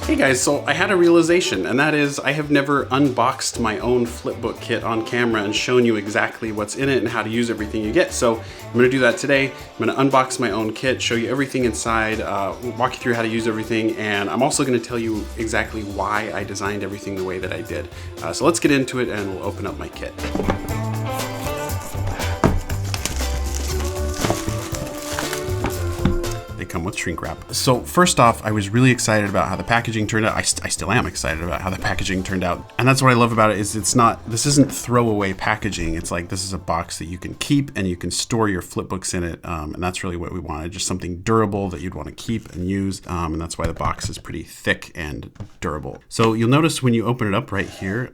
Hey guys, so I had a realization, and that is I have never unboxed my own flipbook kit on camera and shown you exactly what's in it and how to use everything you get. So I'm gonna do that today. I'm gonna unbox my own kit, show you everything inside, walk you through how to use everything, and I'm also gonna tell you exactly why I designed everything the way that I did. So let's get into it and we'll open up my kit. Come with shrink wrap. So first off, I was really excited about how the packaging turned out. I still am excited about how the packaging turned out. And that's what I love about it is this isn't throwaway packaging. It's like, this is a box that you can keep and you can store your flipbooks in it. And that's really what we wanted, just something durable that you'd want to keep and use. And that's why the box is pretty thick and durable. So you'll notice when you open it up right here,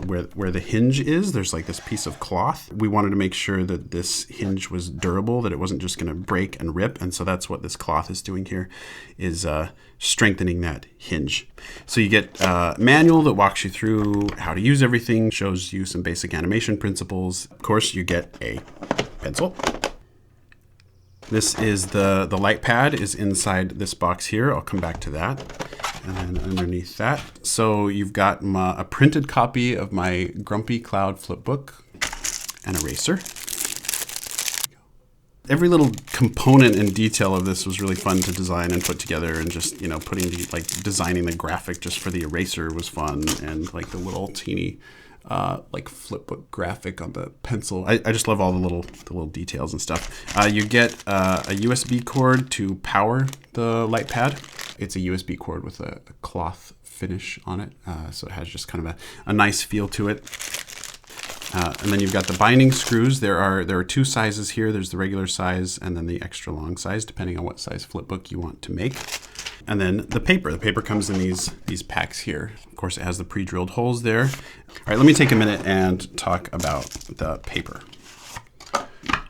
where the hinge is, there's like this piece of cloth. We wanted to make sure that this hinge was durable, that it wasn't just going to break and rip. And so that's what this cloth is doing here, is strengthening that hinge. So you get a manual that walks you through how to use everything, shows you some basic animation principles. Of course, you get a pencil. This is the light pad is inside this box here. I'll come back to that. And then underneath that, so you've got a printed copy of my Grumpy Cloud flipbook, an eraser. Every little component and detail of this was really fun to design and put together, and just, you know, designing the graphic just for the eraser was fun, and like the little teeny like flipbook graphic on the pencil. I just love all the little details and stuff. You get a USB cord to power the light pad. It's a USB cord with a cloth finish on it, so it has just kind of a nice feel to it. And then you've got the binding screws. There are two sizes here. There's the regular size and then the extra long size, depending on what size flipbook you want to make. And then the paper. The paper comes in these packs here. Of course, it has the pre-drilled holes there. All right, let me take a minute and talk about the paper.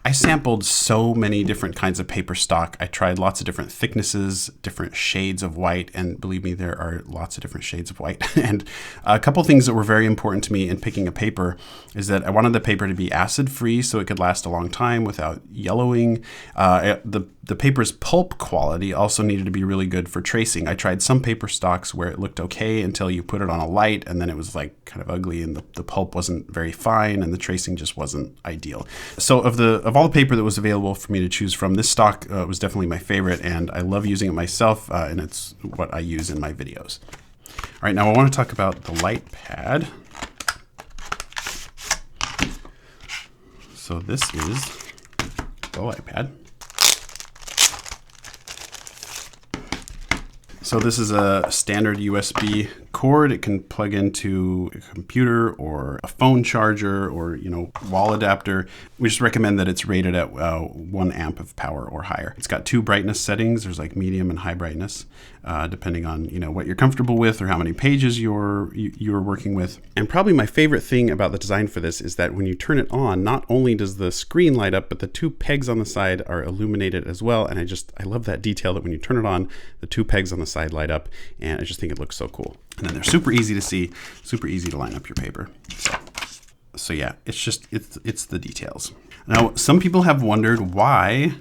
I sampled so many different kinds of paper stock. I tried lots of different thicknesses, different shades of white, and believe me, there are lots of different shades of white. And a couple things that were very important to me in picking a paper is that I wanted the paper to be acid-free so it could last a long time without yellowing. The paper's pulp quality also needed to be really good for tracing. I tried some paper stocks where it looked okay until you put it on a light, and then it was like kind of ugly, and the pulp wasn't very fine, and the tracing just wasn't ideal. So of all the paper that was available for me to choose from, this stock was definitely my favorite, and I love using it myself, and it's what I use in my videos. All right, now I want to talk about the light pad. So this is the light pad. So this is a standard USB cord. It can plug into a computer or a phone charger or, you know, wall adapter. We just recommend that it's rated at 1 amp of power or higher. It's got 2 brightness settings. There's like medium and high brightness, depending on, you know, what you're comfortable with or how many pages you're working with. And probably my favorite thing about the design for this is that when you turn it on, not only does the screen light up, but the 2 pegs on the side are illuminated as well. And I love that detail that when you turn it on, the 2 pegs on the side light up, and I just think it looks so cool. And then they're super easy to see, super easy to line up your paper. So yeah, it's the details. Now, some people have wondered why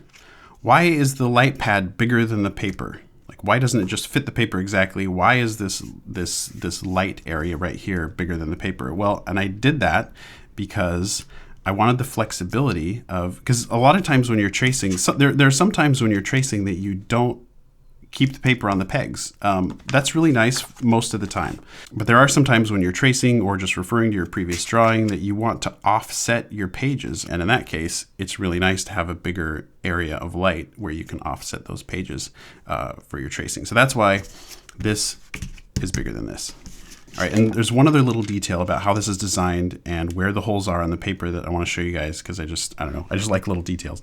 is the light pad bigger than the paper? Like, why doesn't it just fit the paper exactly? Why is this light area right here bigger than the paper? Well, and I did that because I wanted the flexibility because a lot of times when you're tracing, there are some times when you're tracing that you don't keep the paper on the pegs. That's really nice most of the time. But there are some times when you're tracing or just referring to your previous drawing that you want to offset your pages. And in that case, it's really nice to have a bigger area of light where you can offset those pages for your tracing. So that's why this is bigger than this. All right, and there's one other little detail about how this is designed and where the holes are on the paper that I want to show you guys, because I don't know, I just like little details.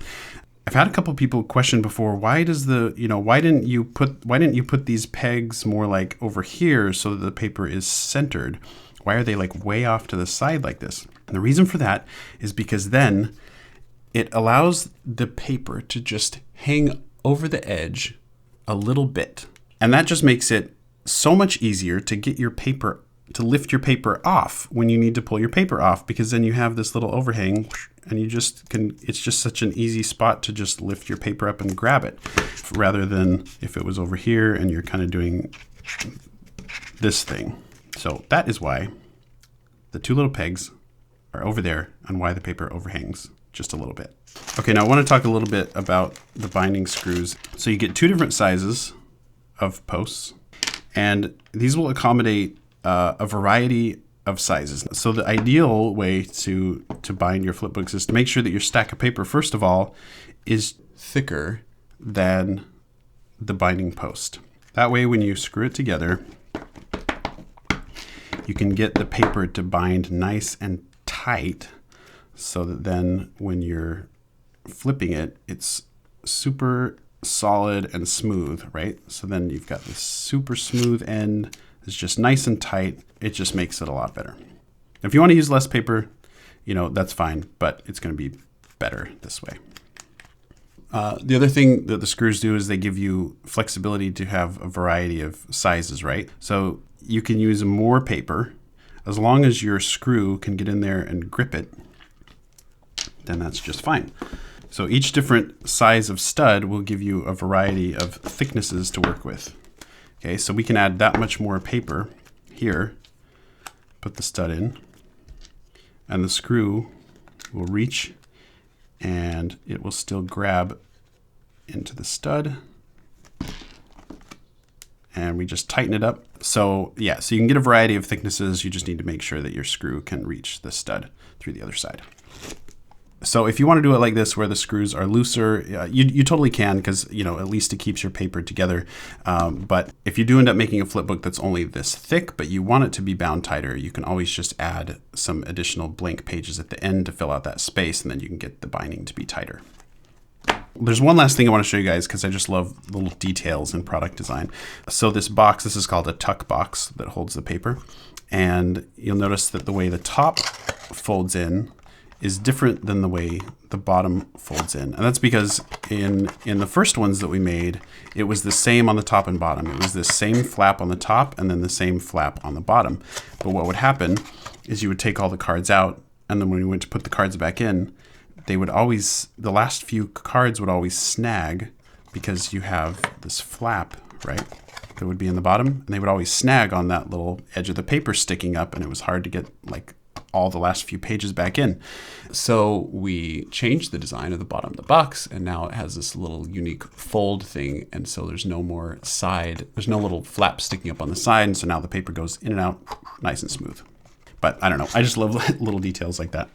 I've had a couple people question before, why didn't you put these pegs more like over here so that the paper is centered? Why are they like way off to the side like this? And the reason for that is because then it allows the paper to just hang over the edge a little bit. And that just makes it so much easier to get your paper, to lift your paper off when you need to pull your paper off, because then you have this little overhang and you just can, it's just such an easy spot to just lift your paper up and grab it, rather than if it was over here and you're kind of doing this thing. So that is why the two little pegs are over there and why the paper overhangs just a little bit. Okay, now I want to talk a little bit about the binding screws. So you get two different sizes of posts, and these will accommodate a variety of sizes. So the ideal way to bind your flipbooks is to make sure that your stack of paper, first of all, is thicker than the binding post. That way, when you screw it together, you can get the paper to bind nice and tight, so that then when you're flipping it, it's super solid and smooth, right? So then you've got this super smooth end. It's just nice and tight. It just makes it a lot better. If you want to use less paper, that's fine, but it's going to be better this way. The other thing that the screws do is they give you flexibility to have a variety of sizes, right? So you can use more paper as long as your screw can get in there and grip it, then that's just fine. So each different size of stud will give you a variety of thicknesses to work with. Okay, so we can add that much more paper here, put the stud in, and the screw will reach and it will still grab into the stud. And we just tighten it up. So yeah, so you can get a variety of thicknesses. You just need to make sure that your screw can reach the stud through the other side. So if you want to do it like this, where the screws are looser, you totally can, because at least it keeps your paper together. But if you do end up making a flip book that's only this thick, but you want it to be bound tighter, you can always just add some additional blank pages at the end to fill out that space, and then you can get the binding to be tighter. There's one last thing I want to show you guys, because I just love little details in product design. So this box, this is called a tuck box that holds the paper. And you'll notice that the way the top folds in is different than the way the bottom folds in. And that's because in the first ones that we made, it was the same on the top and bottom. It was this same flap on the top and then the same flap on the bottom. But what would happen is you would take all the cards out, and then when you went to put the cards back in, they would always, the last few cards would always snag, because you have this flap, right, that would be in the bottom, and they would always snag on that little edge of the paper sticking up, and it was hard to get like all the last few pages back in. So we changed the design of the bottom of the box, and now it has this little unique fold thing, and so there's no more side, there's no little flap sticking up on the side, and so now the paper goes in and out nice and smooth. But I don't know, I just love little details like that.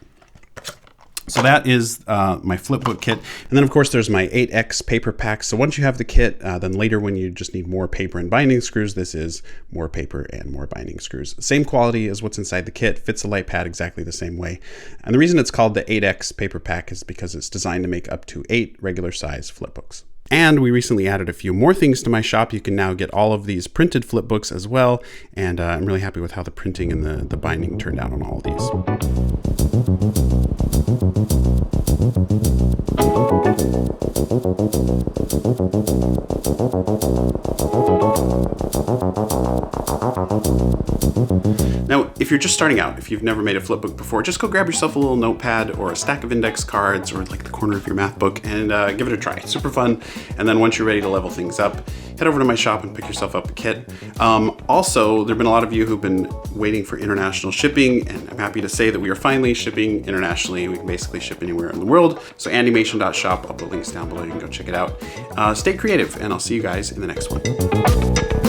So that is my flipbook kit. And then of course there's my 8X paper pack. So once you have the kit, then later when you just need more paper and binding screws, this is more paper and more binding screws. Same quality as what's inside the kit, fits the light pad exactly the same way. And the reason it's called the 8X paper pack is because it's designed to make up to 8 regular size flipbooks. And we recently added a few more things to my shop. You can now get all of these printed flipbooks as well. And I'm really happy with how the printing and the binding turned out on all of these. Now, if you're just starting out, if you've never made a flipbook before, just go grab yourself a little notepad or a stack of index cards or like the corner of your math book and give it a try. It's super fun. And then once you're ready to level things up, head over to my shop and pick yourself up a kit. Also, there have been a lot of you who've been waiting for international shipping, and I'm happy to say that we are finally shipping internationally. We can basically ship anywhere in the world. So andymation.shop, I'll put links down below. You can go check it out. Stay creative, and I'll see you guys in the next one.